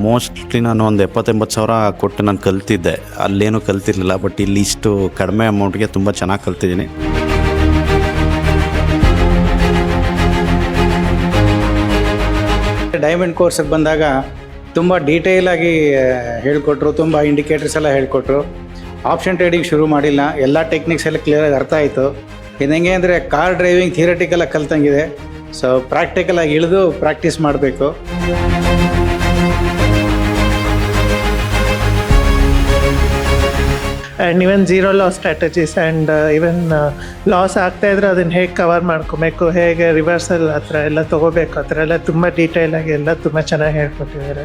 Mostly ನಾನು ಒಂದು 70,000 ಕೊಟ್ಟು ನಾನು ಕಲ್ತಿದ್ದೆ, ಅಲ್ಲೇನೂ ಕಲ್ತಿರ್ಲಿಲ್ಲ. ಬಟ್ ಇಲ್ಲಿ ಇಷ್ಟು ಕಡಿಮೆ ಅಮೌಂಟ್ಗೆ ತುಂಬ ಚೆನ್ನಾಗಿ ಕಲ್ತಿದ್ದೀನಿ. ಡೈಮಂಡ್ ಕೋರ್ಸಿಗೆ ಬಂದಾಗ ತುಂಬ ಡೀಟೇಲಾಗಿ ಹೇಳಿಕೊಟ್ರು, ತುಂಬ ಇಂಡಿಕೇಟರ್ಸ್ ಎಲ್ಲ ಹೇಳಿಕೊಟ್ರು. ಆಪ್ಷನ್ ಟ್ರೇಡಿಂಗ್ ಶುರು ಮಾಡಿಲ್ಲ, ಎಲ್ಲ ಟೆಕ್ನಿಕ್ಸ್ ಎಲ್ಲ ಕ್ಲಿಯರಾಗಿ ಅರ್ಥ ಆಯಿತು. ಇದು ಹೆಂಗೆ ಅಂದರೆ ಕಾರ್ ಡ್ರೈವಿಂಗ್ ಥಿಯರಿಟಿಕಲಾಗಿ ಕಲ್ತಂಗಿದೆ. ಸೊ ಪ್ರಾಕ್ಟಿಕಲಾಗಿ ಇಳಿದು ಪ್ರಾಕ್ಟೀಸ್ ಮಾಡಬೇಕು. And even zero loss strategies and even loss ಆಗ್ತಾಯಿದ್ರೆ ಅದನ್ನು ಹೇಗೆ ಕವರ್ ಮಾಡ್ಕೊಬೇಕು, ಹೇಗೆ ರಿವರ್ಸಲ್ ಆ ಥರ ಎಲ್ಲ ತೊಗೋಬೇಕು, ಆ ಥರ ಎಲ್ಲ ತುಂಬ ಡೀಟೇಲಾಗಿ ಎಲ್ಲ ತುಂಬ ಚೆನ್ನಾಗಿ ಹೇಳ್ಕೊಟ್ಟಿದ್ದಾರೆ.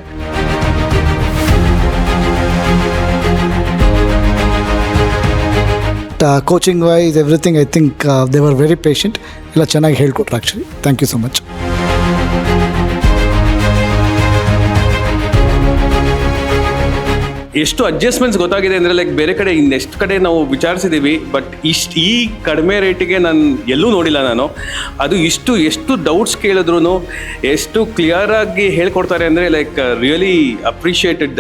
Coaching wise everything I think they were very patient. ಎಲ್ಲ ಚೆನ್ನಾಗಿ ಹೇಳ್ಕೊಟ್ರು actually. Thank you so much. ಎಷ್ಟು ಅಡ್ಜಸ್ಟ್ಮೆಂಟ್ಸ್ ಗೊತ್ತಾಗಿದೆ ಅಂದರೆ ಲೈಕ್ ಬೇರೆ ಕಡೆ ಇನ್ನೆಷ್ಟು ಕಡೆ ನಾವು ವಿಚಾರಿಸಿದ್ದೀವಿ, ಬಟ್ ಈ ಕಡಿಮೆ ರೇಟಿಗೆ ನಾನು ಎಲ್ಲೂ ನೋಡಿಲ್ಲ ನಾನು. ಅದು ಎಷ್ಟು ಡೌಟ್ಸ್ ಕೇಳಿದ್ರು ಎಷ್ಟು ಕ್ಲಿಯರಾಗಿ ಹೇಳ್ಕೊಡ್ತಾರೆ ಅಂದರೆ ಲೈಕ್ ರಿಯಲಿ ಅಪ್ರಿಷಿಯೇಟೆಡ್.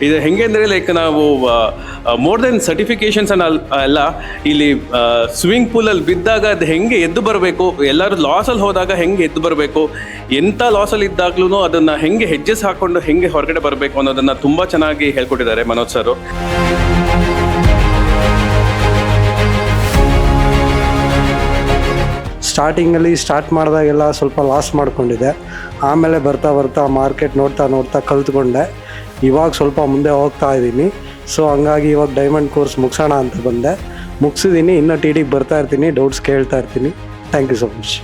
ಇದು ಹೆಂಗೆ ಅಂದರೆ ಲೈಕ್ ನಾವು ಮೋರ್ ದೆನ್ ಸರ್ಟಿಫಿಕೇಷನ್ಸ್ ಅಲ್ಲ, ಇಲ್ಲಿ ಸ್ವಿಮ್ಮಿಂಗ್ ಪೂಲಲ್ಲಿ ಬಿದ್ದಾಗ ಅದು ಹೆಂಗೆ ಎದ್ದು ಬರಬೇಕು, ಎಲ್ಲರೂ ಲಾಸಲ್ಲಿ ಹೋದಾಗ ಹೆಂಗೆ ಎದ್ದು ಬರಬೇಕು, ಎಂಥ ಲಾಸಲ್ಲಿ ಇದ್ದಾಗ್ಲೂ ಅದನ್ನು ಹೆಂಗೆ ಹೆಜ್ಜೆಸ್ ಹಾಕ್ಕೊಂಡು ಹೆಂಗೆ ಹೊರಗಡೆ ಬರಬೇಕು ಅನ್ನೋದನ್ನು ತುಂಬ ಚೆನ್ನಾಗಿ ಹೇಳ್ಕೊಟ್ಟಿದ್ದಾರೆ ಮನೋಜ್ ಸರು. ಸ್ಟಾರ್ಟಿಂಗಲ್ಲಿ ಸ್ಟಾರ್ಟ್ ಮಾಡಿದಾಗೆಲ್ಲ ಸ್ವಲ್ಪ ಲಾಸ್ ಮಾಡ್ಕೊಂಡಿದ್ದೆ. ಆಮೇಲೆ ಬರ್ತಾ ಮಾರ್ಕೆಟ್ ನೋಡ್ತಾ ಕಲ್ತ್ಕೊಂಡೆ. ಇವಾಗ ಸ್ವಲ್ಪ ಮುಂದೆ ಹೋಗ್ತಾ ಇದ್ದೀನಿ. ಸೊ ಹಂಗಾಗಿ ಇವಾಗ ಡೈಮಂಡ್ ಕೋರ್ಸ್ ಮುಗಿಸೋಣ ಅಂತ ಬಂದೆ. ಮುಗಿಸಿದ್ದೀನಿ, ಇನ್ನೂ ಟಿಡಿಗೆ ಬರ್ತಾ ಇರ್ತೀನಿ, ಡೌಟ್ಸ್ ಕೇಳ್ತಾ ಇರ್ತೀನಿ. Thank you so much.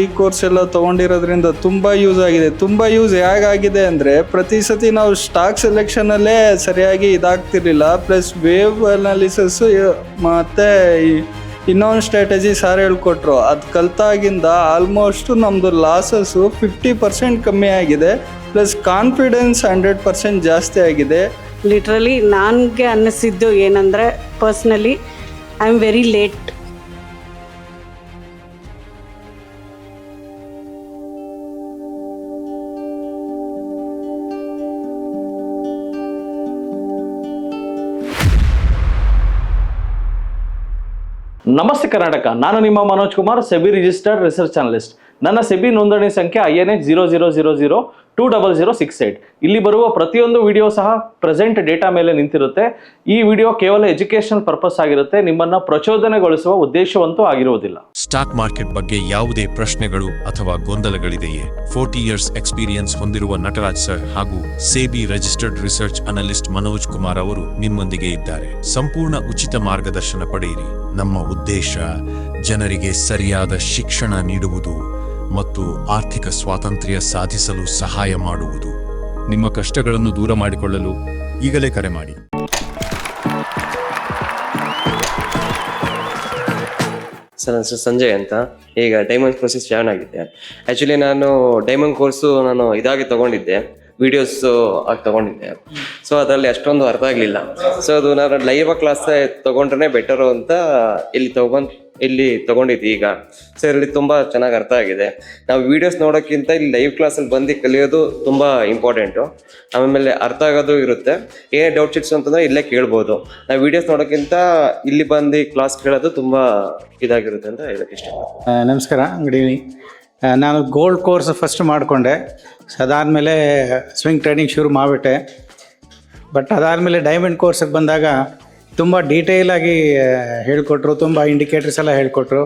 ಈ ಕೋರ್ಸ್ ಎಲ್ಲ ತೊಗೊಂಡಿರೋದ್ರಿಂದ ತುಂಬ ಯೂಸ್ ಆಗಿದೆ. ತುಂಬ ಯೂಸ್ ಹೇಗಾಗಿದೆ ಅಂದರೆ ಪ್ರತಿ ಸತಿ ನಾವು ಸ್ಟಾಕ್ ಸೆಲೆಕ್ಷನಲ್ಲೇ ಸರಿಯಾಗಿ ಇದಾಗ್ತಿರ್ಲಿಲ್ಲ. ಪ್ಲಸ್ ವೇವ್ ಅನಾಲಿಸಸ್ಸು ಮತ್ತು ಇನ್ನೊಂದು ಸ್ಟ್ರಾಟಜಿ ಸಾರ್ ಹೇಳ್ಕೊಟ್ರು. ಅದು ಕಲ್ತಾಗಿಂದ ಆಲ್ಮೋಸ್ಟು ನಮ್ಮದು ಲಾಸಸ್ಸು 50% ಕಮ್ಮಿ ಆಗಿದೆ. ಪ್ಲಸ್ ಕಾನ್ಫಿಡೆನ್ಸ್ 100% ಜಾಸ್ತಿ ಆಗಿದೆ. ಲಿಟ್ರಲಿ ನನಗೆ ಅನ್ನಿಸಿದ್ದು ಏನಂದರೆ personally I am very late. ನಮಸ್ತೆ ಕರ್ನಾಟಕ, ನಾನು ನಿಮ್ಮ Manoj Kumar, SEBI registered research analyst. ನನ್ನ ಸೆಬಿ ನೋಂದಣಿ ಸಂಖ್ಯೆ INH 00002068. ಇಲ್ಲಿ ಬರುವ ಪ್ರತಿಯೊಂದು ವಿಡಿಯೋ ಸಹ ಪ್ರೆಸೆಂಟ್ ಡೇಟಾ ಮೇಲೆ ನಿಂತಿರುತ್ತೆ. ಈ ವಿಡಿಯೋ ಕೇವಲ ಎಜುಕೇಶನಲ್ ಪರ್ಪಸ್ ಆಗಿರುತ್ತೆ, ನಿಮ್ಮನ್ನ ಪ್ರಚೋದನೆಗೊಳಿಸುವ ಉದ್ದೇಶವಂತೂ ಆಗಿರುವುದಿಲ್ಲ. ಸ್ಟಾಕ್ ಮಾರ್ಕೆಟ್ ಬಗ್ಗೆ ಯಾವುದೇ ಪ್ರಶ್ನೆಗಳು ಅಥವಾ ಗೊಂದಲಗಳಿದೆಯೇ? 40 ಇಯರ್ಸ್ ಎಕ್ಸ್ಪೀರಿಯನ್ಸ್ ಹೊಂದಿರುವ ನಟರಾಜ್ ಸರ್ ಹಾಗೂ SEBI registered research analyst Manoj Kumar ಅವರು ನಿಮ್ಮೊಂದಿಗೆ ಇದ್ದಾರೆ. ಸಂಪೂರ್ಣ ಉಚಿತ ಮಾರ್ಗದರ್ಶನ ಪಡೆಯಿರಿ. ನಮ್ಮ ಉದ್ದೇಶ ಜನರಿಗೆ ಸರಿಯಾದ ಶಿಕ್ಷಣ ನೀಡುವುದು ಮತ್ತು ಆರ್ಥಿಕ ಸ್ವಾತಂತ್ರ್ಯ ಸಾಧಿಸಲು ಸಹಾಯ ಮಾಡುವುದು. ನಿಮ್ಮ ಕಷ್ಟಗಳನ್ನು ದೂರ ಮಾಡಿಕೊಳ್ಳಲು ಈಗಲೇ ಕರೆ ಮಾಡಿ. ಸರ್, ನನ್ನ ಸಂಜಯ್ ಅಂತ. ಈಗ ಡೈಮಂಡ್ ಕೋರ್ಸಸ್ ಜಾಯ್ನ್ ಆಗಿದ್ದೆ. ಆ್ಯಕ್ಚುಲಿ ನಾನು ಡೈಮಂಡ್ ಕೋರ್ಸು ಇದಾಗಿ ತೊಗೊಂಡಿದ್ದೆ, ವಿಡಿಯೋಸ್ ಆಗಿ ತೊಗೊಂಡಿದ್ದೆ. ಸೊ ಅದರಲ್ಲಿ ಅಷ್ಟೊಂದು ಅರ್ಥ ಆಗಲಿಲ್ಲ. ಸೊ ಅದು ನಾನು ಲೈವ್ ಕ್ಲಾಸ್ ತೊಗೊಂಡ್ರೆ ಬೆಟರು ಅಂತ ಇಲ್ಲಿ ತೊಗೊಂಡಿದ್ದೆ. ಈಗ ಸೊ ಇಲ್ಲಿ ತುಂಬ ಚೆನ್ನಾಗಿ ಅರ್ಥ ಆಗಿದೆ. ನಾವು ವಿಡಿಯೋಸ್ ನೋಡೋಕ್ಕಿಂತ ಇಲ್ಲಿ ಲೈವ್ ಕ್ಲಾಸಲ್ಲಿ ಬಂದು ಕಲಿಯೋದು ತುಂಬ ಇಂಪಾರ್ಟೆಂಟು. ಆಮೇಲೆ ಅರ್ಥ ಆಗೋದು ಇರುತ್ತೆ. ಏನೇ ಡೌಟ್ಸ್ ಇಟ್ಸ್ ಅಂತಂದರೆ ಇಲ್ಲೇ ಕೇಳ್ಬೋದು. ನಾವು ವಿಡಿಯೋಸ್ ನೋಡೋಕ್ಕಿಂತ ಇಲ್ಲಿ ಬಂದು ಕ್ಲಾಸ್ ಕೇಳೋದು ತುಂಬ ಇದಾಗಿರುತ್ತೆ ಅಂತ ಹೇಳೋಕ್ಕೆ ಇಷ್ಟ. ನಮಸ್ಕಾರ, ಗುಡ್ ಈವ್ನಿಂಗ್. ನಾನು ಗೋಲ್ಡ್ ಕೋರ್ಸ್ ಫಸ್ಟ್ ಮಾಡಿಕೊಂಡೆ. ಸೊ ಅದಾದಮೇಲೆ ಸ್ವಿಂಗ್ ಟ್ರೇಡಿಂಗ್ ಶುರು ಮಾಡಿಬಿಟ್ಟೆ. ಬಟ್ ಅದಾದಮೇಲೆ ಡೈಮಂಡ್ ಕೋರ್ಸಿಗೆ ಬಂದಾಗ ತುಂಬ ಡೀಟೇಲಾಗಿ ಹೇಳಿಕೊಟ್ರು, ತುಂಬ ಇಂಡಿಕೇಟರ್ಸ್ ಎಲ್ಲ ಹೇಳಿಕೊಟ್ರು.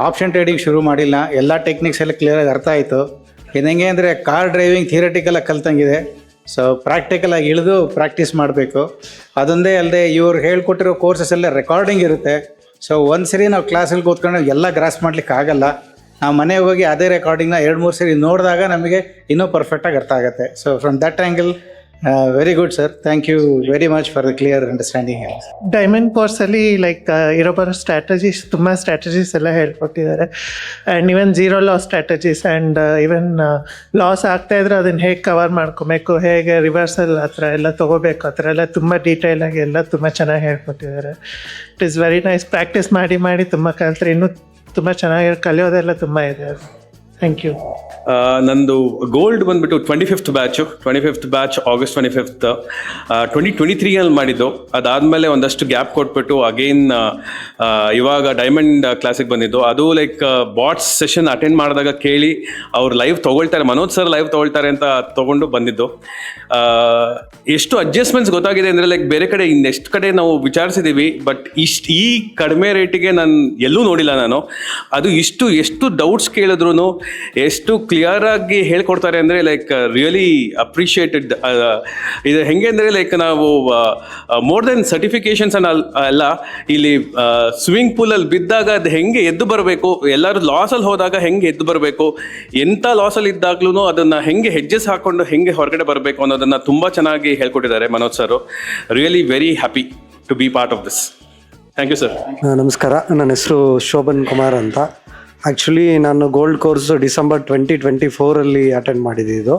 ಆಪ್ಷನ್ ಟ್ರೇಡಿಂಗ್ ಶುರು ಮಾಡಿಲ್ಲ, ಎಲ್ಲ ಟೆಕ್ನಿಕ್ಸ್ ಎಲ್ಲ ಕ್ಲಿಯರಾಗಿ ಅರ್ಥ ಆಯಿತು. ಇದು ಹೆಂಗೆ ಅಂದರೆ ಕಾರ್ ಡ್ರೈವಿಂಗ್ ಥಿಯರಿಟಿಕಲಾಗಿ ಕಲ್ತಂಗಿದೆ. ಸೊ ಪ್ರಾಕ್ಟಿಕಲಾಗಿ ಇಳಿದು ಪ್ರಾಕ್ಟೀಸ್ ಮಾಡಬೇಕು. ಅದೊಂದೇ ಅಲ್ಲದೆ ಇವ್ರು ಹೇಳ್ಕೊಟ್ಟಿರೋ ಕೋರ್ಸಸ್ ಎಲ್ಲ ರೆಕಾರ್ಡಿಂಗ್ ಇರುತ್ತೆ. ಸೊ ಒಂದು ಸರಿ ನಾವು ಕ್ಲಾಸಲ್ಲಿ ಕೂತ್ಕೊಂಡು ಎಲ್ಲ ಗ್ರಾಸ್ ಮಾಡ್ಲಿಕ್ಕೆ ಆಗಲ್ಲ. ನಾವು ಮನೆಗೆ ಹೋಗಿ ಅದೇ ರೆಕಾರ್ಡಿಂಗ್ನ 2-3 ಸರಿ ನೋಡಿದಾಗ ನಮಗೆ ಇನ್ನೂ ಪರ್ಫೆಕ್ಟಾಗಿ ಅರ್ಥ ಆಗುತ್ತೆ. So from that angle very good sir, thank you very much for the clear understanding. Diamond ಕೋರ್ಸಲ್ಲಿ ಲೈಕ್ ಇರೋ ಬರೋ ತುಂಬ ಸ್ಟ್ರಾಟಜೀಸ್ ಎಲ್ಲ ಹೇಳ್ಕೊಟ್ಟಿದ್ದಾರೆ. And even zero loss strategies and even loss ಆಗ್ತಾಯಿದ್ರೆ ಅದನ್ನು ಹೇಗೆ ಕವರ್ ಮಾಡ್ಕೊಬೇಕು, ಹೇಗೆ ರಿವರ್ಸಲ್ ಆ ಥರ ಎಲ್ಲ ತೊಗೋಬೇಕು, ಆ ಥರ ಎಲ್ಲ ತುಂಬ ಡೀಟೇಲಾಗಿ ಎಲ್ಲ ತುಂಬ ಚೆನ್ನಾಗಿ ಹೇಳ್ಕೊಟ್ಟಿದ್ದಾರೆ. It is very nice. Practice ಮಾಡಿ ತುಂಬ ಕಲಿತ್ರೆ ಇನ್ನೂ ತುಂಬ ಚೆನ್ನಾಗಿ ಕಲಿಯೋದೆಲ್ಲ ತುಂಬ ಇದೆ. Thank you. ನಂದು ಗೋಲ್ಡ್ ಬಂದ್ಬಿಟ್ಟು 25th ಬ್ಯಾಚ್ August 25th 2023 ಮಾಡಿದ್ದು. ಅದಾದಮೇಲೆ ಒಂದಷ್ಟು ಗ್ಯಾಪ್ ಕೊಟ್ಬಿಟ್ಟು ಅಗೈನ್ ಇವಾಗ ಡೈಮಂಡ್ ಕ್ಲಾಸಿಗೆ ಬಂದಿದ್ದು. ಅದು ಲೈಕ್ ಬಾಟ್ಸ್ ಸೆಷನ್ ಅಟೆಂಡ್ ಮಾಡಿದಾಗ ಕೇಳಿ ಅವ್ರು ಲೈವ್ ತೊಗೊಳ್ತಾರೆ, ಮನೋಜ್ ಸರ್ ಲೈವ್ ತೊಗೊಳ್ತಾರೆ ಅಂತ ತೊಗೊಂಡು ಬಂದಿದ್ದು. ಎಷ್ಟು ಅಡ್ಜಸ್ಟ್ಮೆಂಟ್ಸ್ ಗೊತ್ತಾಗಿದೆ ಅಂದರೆ ಲೈಕ್ ಬೇರೆ ಕಡೆ ಇನ್ನೆಷ್ಟು ಕಡೆ ನಾವು ವಿಚಾರಿಸಿದ್ದೀವಿ, ಬಟ್ ಈ ಕಡಿಮೆ ರೇಟಿಗೆ ನಾನು ಎಲ್ಲೂ ನೋಡಿಲ್ಲ ನಾನು. ಅದು ಎಷ್ಟು ಡೌಟ್ಸ್ ಕೇಳಿದ್ರು ಎಷ್ಟು ಕ್ಲಿಯರ್ ಆಗಿ ಹೇಳ್ಕೊಡ್ತಾರೆ ಅಂದರೆ ಲೈಕ್ ರಿಯಲಿ ಅಪ್ರಿಷಿಯೇಟೆಡ್. ಇದು ಹೆಂಗೆ ಅಂದರೆ ಲೈಕ್ ನಾವು ಮೋರ್ ದೆನ್ ಸರ್ಟಿಫಿಕೇಶನ್ಸ್ ಅಲ್ಲ, ಇಲ್ಲಿ ಸ್ವಿಮ್ಮಿಂಗ್ ಪೂಲಲ್ಲಿ ಬಿದ್ದಾಗ ಅದು ಹೆಂಗೆ ಎದ್ದು ಬರಬೇಕು, ಎಲ್ಲರೂ ಲಾಸಲ್ಲಿ ಹೋದಾಗ ಹೆಂಗೆ ಎದ್ದು ಬರಬೇಕು, ಎಂಥ ಲಾಸಲ್ಲಿ ಇದ್ದಾಗ್ಲೂ ಅದನ್ನು ಹೆಂಗೆ ಹೆಜ್ಜೆಸ್ ಹಾಕ್ಕೊಂಡು ಹೆಂಗೆ ಹೊರಗಡೆ ಬರಬೇಕು ಅನ್ನೋದನ್ನು ತುಂಬ ಚೆನ್ನಾಗಿ ಹೇಳ್ಕೊಟ್ಟಿದ್ದಾರೆ Manoj sir. Really very happy to be part of this. Thank you sir. ನಮಸ್ಕಾರ, ನನ್ನ ಹೆಸರು ಶೋಭನ್ ಕುಮಾರ್ ಅಂತ. ಆ್ಯಕ್ಚುಲಿ ನಾನು ಗೋಲ್ಡ್ ಕೋರ್ಸು ಡಿಸೆಂಬರ್ 2024 ಅಟೆಂಡ್ ಮಾಡಿದ್ದು.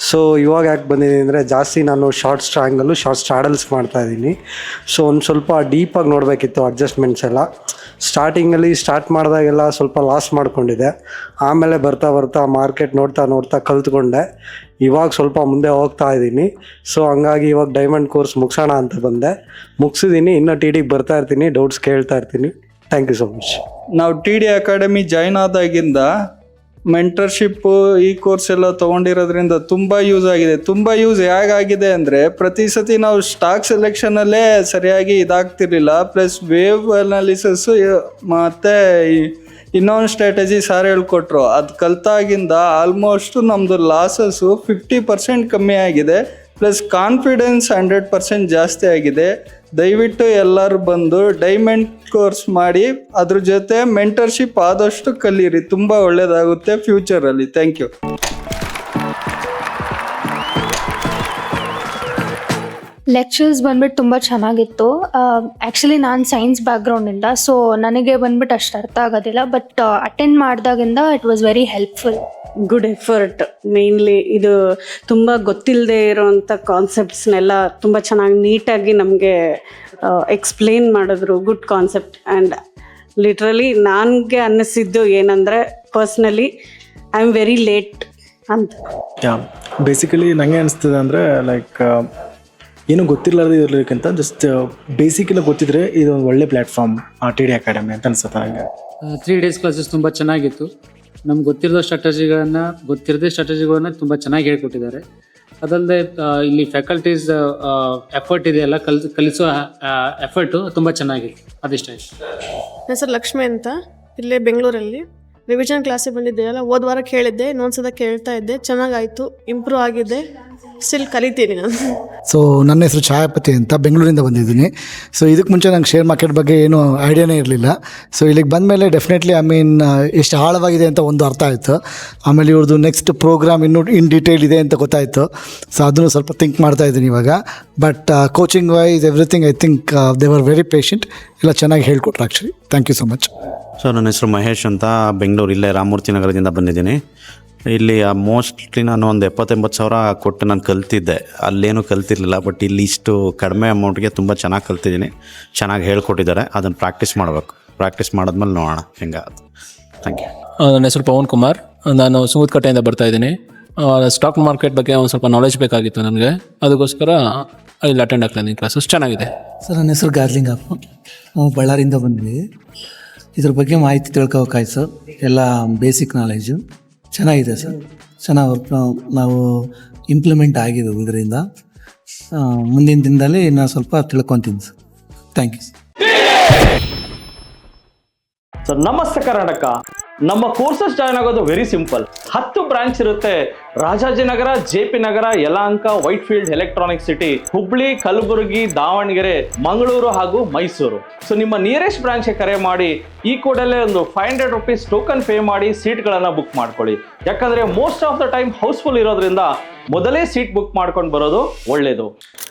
ಸೊ ಇವಾಗ ಯಾಕೆ ಬಂದಿದ್ದೀನಿ ಅಂದರೆ ಜಾಸ್ತಿ ನಾನು ಶಾರ್ಟ್ ಸ್ಟ್ರಾಡಲ್ಸ್ ಮಾಡ್ತಾಯಿದ್ದೀನಿ. ಸೊ ಒಂದು ಸ್ವಲ್ಪ ಡೀಪಾಗಿ ನೋಡಬೇಕಿತ್ತು ಅಡ್ಜಸ್ಟ್ಮೆಂಟ್ಸ್ ಎಲ್ಲ. ಸ್ಟಾರ್ಟ್ ಮಾಡಿದಾಗೆಲ್ಲ ಸ್ವಲ್ಪ ಲಾಸ್ ಮಾಡ್ಕೊಂಡಿದ್ದೆ. ಆಮೇಲೆ ಬರ್ತಾ ಮಾರ್ಕೆಟ್ ನೋಡ್ತಾ ಕಲ್ತ್ಕೊಂಡೆ. ಇವಾಗ ಸ್ವಲ್ಪ ಮುಂದೆ ಹೋಗ್ತಾ ಇದ್ದೀನಿ. ಸೊ ಹಂಗಾಗಿ ಇವಾಗ ಡೈಮಂಡ್ ಕೋರ್ಸ್ ಮುಗಿಸೋಣ ಅಂತ ಬಂದೆ. ಮುಗಿಸಿದ್ದೀನಿ, ಇನ್ನೂ TDಗೆ ಬರ್ತಾ ಇರ್ತೀನಿ, ಡೌಟ್ಸ್ ಕೇಳ್ತಾ ಇರ್ತೀನಿ. Thank you so much. ನಾವು TD ಅಕಾಡೆಮಿ ಜಾಯ್ನ್ ಆದಾಗಿಂದ ಮೆಂಟರ್ಶಿಪ್ಪು ಈ ಕೋರ್ಸ್ ಎಲ್ಲ ತೊಗೊಂಡಿರೋದ್ರಿಂದ ತುಂಬ ಯೂಸ್ ಆಗಿದೆ. ತುಂಬ ಯೂಸ್ ಹೇಗಾಗಿದೆ ಅಂದರೆ ಪ್ರತಿ ಸತಿ ನಾವು ಸ್ಟಾಕ್ ಸೆಲೆಕ್ಷನಲ್ಲೇ ಸರಿಯಾಗಿ ಇದಾಗ್ತಿರ್ಲಿಲ್ಲ. ಪ್ಲಸ್ ವೇವ್ ಅನಾಲಿಸಸ್ಸು ಮತ್ತು ಇನ್ನೊಂದು ಸ್ಟ್ರಾಟಜಿ ಸಾರ್ ಹೇಳ್ಕೊಟ್ರು. ಅದು ಕಲ್ತಾಗಿಂದ ಆಲ್ಮೋಸ್ಟ್ ನಮ್ಮದು ಲಾಸಸ್ಸು 50% ಕಮ್ಮಿ ಆಗಿದೆ. ಪ್ಲಸ್ ಕಾನ್ಫಿಡೆನ್ಸ್ 100% ಜಾಸ್ತಿ ಆಗಿದೆ. ದಯವಿಟ್ಟು ಎಲ್ಲರೂ ಬಂದು ಡೈಮಂಡ್ ಕೋರ್ಸ್ ಮಾಡಿ ಅದ್ರ ಜೊತೆ ಮೆಂಟರ್ಶಿಪ್ ಆದಷ್ಟು ಕಲೀರಿ, ತುಂಬ ಒಳ್ಳೆಯದಾಗುತ್ತೆ ಫ್ಯೂಚರಲ್ಲಿ. Thank you. ಲೆಕ್ಚರ್ಸ್ ಬಂದ್ಬಿಟ್ಟು ತುಂಬ ಚೆನ್ನಾಗಿತ್ತು. ಆ್ಯಕ್ಚುಲಿ ನಾನು ಸೈನ್ಸ್ ಬ್ಯಾಕ್ಗ್ರೌಂಡಿಂದ, ಸೊ ನನಗೆ ಬಂದ್ಬಿಟ್ಟು ಅಷ್ಟು ಅರ್ಥ ಆಗೋದಿಲ್ಲ. ಬಟ್ ಅಟೆಂಡ್ ಮಾಡಿದಾಗಿಂದ it was very helpful. Good effort. Mainly ಇದು ತುಂಬ ಗೊತ್ತಿಲ್ಲದೆ ಇರೋವಂಥ ಕಾನ್ಸೆಪ್ಟ್ಸ್ನೆಲ್ಲ ತುಂಬ ಚೆನ್ನಾಗಿ ನೀಟಾಗಿ ನಮಗೆ ಎಕ್ಸ್ಪ್ಲೇನ್ ಮಾಡಿದ್ರು. Good concept. ಆ್ಯಂಡ್ ಲಿಟ್ರಲಿ ನನಗೆ ಅನ್ನಿಸಿದ್ದು ಏನಂದರೆ personally I am very late ಅಂತ. ಬೇಸಿಕಲಿ ನನಗೆ ಅನಿಸ್ತದೆ ಅಂದರೆ ಲೈಕ್ ಏನೂ ಗೊತ್ತಿರಲಾರ್ದು ಇರಲಿಕ್ಕಿಂತ ಜಸ್ಟ್ ಬೇಸಿಕೆಲ್ಲ ಗೊತ್ತಿದ್ರೆ ಇದು ಒಂದು ಒಳ್ಳೆ ಪ್ಲ್ಯಾಟ್ಫಾರ್ಮ್ TD ಅಕಾಡೆಮಿ ಅಂತ ಅನಿಸುತ್ತೆ ನನಗೆ. 3 days ಕ್ಲಾಸಸ್ ತುಂಬ ಚೆನ್ನಾಗಿತ್ತು. ನಮ್ಗೆ ಗೊತ್ತಿರದೇ ಸ್ಟ್ರಾಟಜಿಗಳನ್ನ ತುಂಬ ಚೆನ್ನಾಗಿ ಹೇಳ್ಕೊಟ್ಟಿದ್ದಾರೆ. ಅದಲ್ಲದೆ ಇಲ್ಲಿ ಫ್ಯಾಕಲ್ಟೀಸ್ ಎಫರ್ಟ್ ಇದೆಯಲ್ಲ, ಕಲಿಸೋ ಎಫರ್ಟು ತುಂಬ ಚೆನ್ನಾಗಿತ್ತು. ಅದಿಷ್ಟ ಆಯಿತು. ನನ್ನ ಹೆಸರು ಲಕ್ಷ್ಮಿ ಅಂತ, ಇಲ್ಲೇ ಬೆಂಗಳೂರಲ್ಲಿ ರಿವಿಷನ್ ಕ್ಲಾಸಿಗೆ ಬಂದಿದ್ದೆಯಲ್ಲ, ಹೋದ ವಾರ ಕೇಳಿದ್ದೆ, ಇನ್ನೊಂದ್ಸಲ ಕೇಳ್ತಾ ಇದ್ದೆ. ಚೆನ್ನಾಗಾಯಿತು, ಇಂಪ್ರೂವ್ ಆಗಿದೆ, ಸ್ಟಿಲ್ ಕಲಿತೀನಿ ನಾನು. ಸೊ ನನ್ನ ಹೆಸರು ಛಾಯಾಪತಿ ಅಂತ, ಬೆಂಗಳೂರಿಂದ ಬಂದಿದ್ದೀನಿ. ಸೊ ಇದಕ್ಕೆ ಮುಂಚೆ ನಂಗೆ ಶೇರ್ ಮಾರ್ಕೆಟ್ ಬಗ್ಗೆ ಏನೂ ಐಡಿಯಾನೇ ಇರಲಿಲ್ಲ. ಸೊ ಇಲ್ಲಿಗೆ ಬಂದಮೇಲೆ ಡೆಫಿನೆಟ್ಲಿ ಎಷ್ಟು ಆಳವಾಗಿದೆ ಅಂತ ಒಂದು ಅರ್ಥ ಆಯಿತು. ಆಮೇಲೆ ಇವ್ರದ್ದು ನೆಕ್ಸ್ಟ್ ಪ್ರೋಗ್ರಾಮ್ ಇನ್ನೂ ಇನ್ ಡೀಟೇಲ್ ಇದೆ ಅಂತ ಗೊತ್ತಾಯಿತು. ಸೊ ಅದನ್ನು ಸ್ವಲ್ಪ ಥಿಂಕ್ ಮಾಡ್ತಾ ಇದ್ದೀನಿ ಇವಾಗ. But coaching wise everything I think they were very patient. ಎಲ್ಲ ಚೆನ್ನಾಗಿ ಹೇಳ್ಕೊಟ್ರು actually. Thank you so much. So ನನ್ನ ಹೆಸರು ಮಹೇಶ್ ಅಂತ, ಬೆಂಗಳೂರು ಇಲ್ಲೇ ರಾಮಮೂರ್ತಿ ನಗರದಿಂದ ಬಂದಿದ್ದೀನಿ. ಇಲ್ಲಿ ಮೋಸ್ಟ್ಲಿ ನಾನು ಒಂದು 70-80 ಸಾವಿರ ಕೊಟ್ಟು ನಾನು ಕಲ್ತಿದ್ದೆ. ಅಲ್ಲೇನೂ ಕಲ್ತಿರ್ಲಿಲ್ಲ, ಬಟ್ ಇಲ್ಲಿ ಇಷ್ಟು ಕಡಿಮೆ ಅಮೌಂಟ್ಗೆ ತುಂಬ ಚೆನ್ನಾಗಿ ಕಲ್ತಿದ್ದೀನಿ. ಚೆನ್ನಾಗಿ ಹೇಳ್ಕೊಟ್ಟಿದ್ದಾರೆ. ಅದನ್ನು ಪ್ರಾಕ್ಟೀಸ್ ಮಾಡಿದ್ಮೇಲೆ ನೋಡೋಣ ಹೆಂಗೆ. Thank you. ನನ್ನ ಹೆಸರು ಪವನ್ ಕುಮಾರ್, ನಾನು ಸುಂಗದಕಟ್ಟೆಯಿಂದ ಬರ್ತಾ ಇದ್ದೀನಿ. ಸ್ಟಾಕ್ ಮಾರ್ಕೆಟ್ ಬಗ್ಗೆ ಒಂದು ಸ್ವಲ್ಪ ನಾಲೆಜ್ ಬೇಕಾಗಿತ್ತು ನನಗೆ, ಅದಕ್ಕೋಸ್ಕರ ಇಲ್ಲಿ ಅಟೆಂಡ್ ಆಗ್ತಾ ಇದ್ದೀನಿ. ಕ್ಲಾಸಸ್ ಚೆನ್ನಾಗಿದೆ. ಸರ್ ನನ್ನ ಹೆಸರು ಗಾರ್ಲಿಂಗಪ್ಪ, ನಾವು ಬಳ್ಳಾರಿಯಿಂದ ಬಂದ್ವಿ. ಇದ್ರ ಬಗ್ಗೆ ಮಾಹಿತಿ ತಿಳ್ಕೊಬೇಕಾಯ್ತು ಸರ್. ಎಲ್ಲ ಬೇಸಿಕ್ ನಾಲೆಜು ಚೆನ್ನಾಗಿದೆ ಸರ್. ಚೆನ್ನಾಗಿ ವರ್ಕ್ ನಾವು ಇಂಪ್ಲಿಮೆಂಟ್ ಆಗಿದ್ದೆವು ಇದರಿಂದ. ಮುಂದಿನ ದಿನದಲ್ಲಿ ನಾನು ಸ್ವಲ್ಪ ತಿಳ್ಕೊತೀನಿ ಸರ್. Thank you sir. ನಮಸ್ತೆ ಕರ್ನಾಟಕ. ನಮ್ಮ ಕೋರ್ಸಸ್ ಜಾಯ್ನ್ ಆಗೋದು ವೆರಿ ಸಿಂಪಲ್. 10 ಬ್ರಾಂಚ್ ಇರುತ್ತೆ. ರಾಜಾಜಿನಗರ, JP ನಗರ, ಯಲಹಂಕ, ವೈಟ್ ಫೀಲ್ಡ್, ಎಲೆಕ್ಟ್ರಾನಿಕ್ ಸಿಟಿ, ಹುಬ್ಳಿ, ಕಲಬುರಗಿ, ದಾವಣಗೆರೆ, ಮಂಗಳೂರು ಹಾಗೂ ಮೈಸೂರು. ಸೊ ನಿಮ್ಮ ನಿಯರೆಸ್ಟ್ ಬ್ರಾಂಚ್ಗೆ ಕರೆ ಮಾಡಿ ಈ ಕೂಡಲೇ ಒಂದು 500 rupees ಟೋಕನ್ ಪೇ ಮಾಡಿ ಸೀಟ್ಗಳನ್ನು ಬುಕ್ ಮಾಡ್ಕೊಳ್ಳಿ. ಯಾಕಂದರೆ most of the time housefull ಇರೋದ್ರಿಂದ ಮೊದಲೇ ಸೀಟ್ ಬುಕ್ ಮಾಡ್ಕೊಂಡು ಬರೋದು ಒಳ್ಳೆಯದು.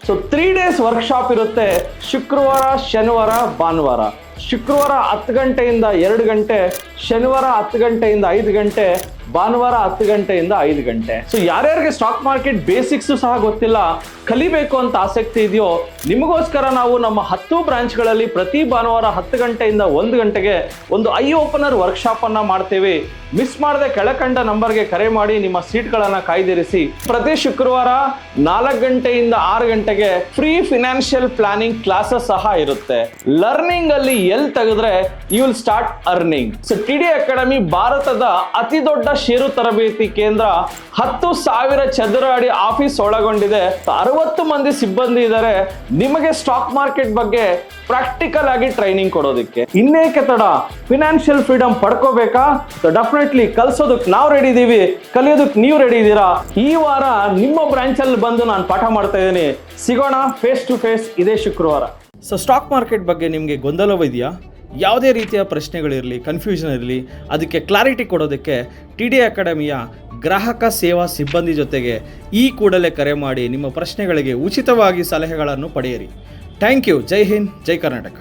ಸೊ 3 days ವರ್ಕ್ಶಾಪ್ ಇರುತ್ತೆ. ಶುಕ್ರವಾರ, ಶನಿವಾರ, ಭಾನುವಾರ. ಶುಕ್ರವಾರ 10 ಗಂಟೆಯಿಂದ 2 ಗಂಟೆ, ಶನಿವಾರ 10 ಗಂಟೆಯಿಂದ 5 ಗಂಟೆ, ಭಾನುವಾರ 10 ಗಂಟೆಯಿಂದ 5 ಗಂಟೆ. ಸೊ ಯಾರ್ಯಾರಿಗೆ ಸ್ಟಾಕ್ ಮಾರ್ಕೆಟ್ ಬೇಸಿಕ್ಸು ಸಹ ಗೊತ್ತಿಲ್ಲ, ಕಲಿಬೇಕು ಅಂತ ಆಸಕ್ತಿ ಇದೆಯೋ, ನಿಮಗೋಸ್ಕರ ನಾವು ನಮ್ಮ 10 ಬ್ರಾಂಚ್ಗಳಲ್ಲಿ ಪ್ರತಿ ಭಾನುವಾರ 10 ಗಂಟೆಯಿಂದ 1 ಗಂಟೆಗೆ ಒಂದು ಐ ಓಪನರ್ ವರ್ಕ್ಶಾಪ್ ಅನ್ನ ಮಾಡ್ತೇವೆ. ಮಿಸ್ ಮಾಡದೆ ಕೆಳಕಂಡ ನಂಬರ್ಗೆ ಕರೆ ಮಾಡಿ ನಿಮ್ಮ ಸೀಟ್ಗಳನ್ನು ಕಾಯ್ದಿರಿಸಿ. ಪ್ರತಿ ಶುಕ್ರವಾರ 4 ಗಂಟೆಯಿಂದ 6 ಗಂಟೆಗೆ ಫ್ರೀ ಫಿನಾನ್ಷಿಯಲ್ ಪ್ಲಾನಿಂಗ್ ಕ್ಲಾಸಸ್ ಸಹ ಇರುತ್ತೆ. ಲರ್ನಿಂಗ್ ಅಲ್ಲಿ ಎಲ್ಲಿ ತೆಗೆದ್ರೆ you will start earning. So TD academy ಭಾರತದ ಅತಿ ದೊಡ್ಡ ಷೇರು ತರಬೇತಿ ಕೇಂದ್ರ. 10,000 ಚದರ ಅಡಿ ಆಫೀಸ್ ಒಳಗೊಂಡಿದೆ. 60 ಮಂದಿ ಸಿಬ್ಬಂದಿ ಇದ್ದಾರೆ ನಿಮಗೆ ಸ್ಟಾಕ್ ಮಾರ್ಕೆಟ್ ಬಗ್ಗೆ ಪ್ರಾಕ್ಟಿಕಲ್ ಆಗಿ ಟ್ರೈನಿಂಗ್ ಕೊಡೋದಕ್ಕೆ. ಇನ್ನೇಕೆ ತಡ, ಫಿನಾನ್ಷಿಯಲ್ ಫ್ರೀಡಮ್ ಪಡ್ಕೋಬೇಕಾ? ಸೊ ಡೆಫಿನೆಟ್ಲಿ ಕಲ್ಸೋದಕ್ಕೆ ನಾವು ರೆಡಿ ಇದೀವಿ, ಕಲಿಯೋದಕ್ಕೆ ನೀವು ರೆಡಿ ಇದ್ದೀರಾ? ಈ ವಾರ ನಿಮ್ಮ ಬ್ರಾಂಚಲ್ಲಿ ಬಂದು ನಾನು ಪಾಠ ಮಾಡ್ತಾ ಇದ್ದೀನಿ. ಸಿಗೋಣ ಫೇಸ್ ಟು ಫೇಸ್ ಇದೇ ಶುಕ್ರವಾರ. ಸೊ ಸ್ಟಾಕ್ ಮಾರ್ಕೆಟ್ ಬಗ್ಗೆ ನಿಮಗೆ ಗೊಂದಲವಿದೆಯಾ? ಯಾವುದೇ ರೀತಿಯ ಪ್ರಶ್ನೆಗಳಿರಲಿ, ಕನ್ಫ್ಯೂಷನ್ ಇರಲಿ, ಅದಕ್ಕೆ ಕ್ಲಾರಿಟಿ ಕೊಡೋದಕ್ಕೆ TD ಅಕಾಡೆಮಿಯ ಗ್ರಾಹಕ ಸೇವಾ ಸಿಬ್ಬಂದಿ ಜೊತೆಗೆ ಈ ಕೂಡಲೇ ಕರೆ ಮಾಡಿ ನಿಮ್ಮ ಪ್ರಶ್ನೆಗಳಿಗೆ ಉಚಿತವಾಗಿ ಸಲಹೆಗಳನ್ನು ಪಡೆಯಿರಿ. Thank you. ಜೈ ಹಿಂದ್, ಜೈ ಕರ್ನಾಟಕ.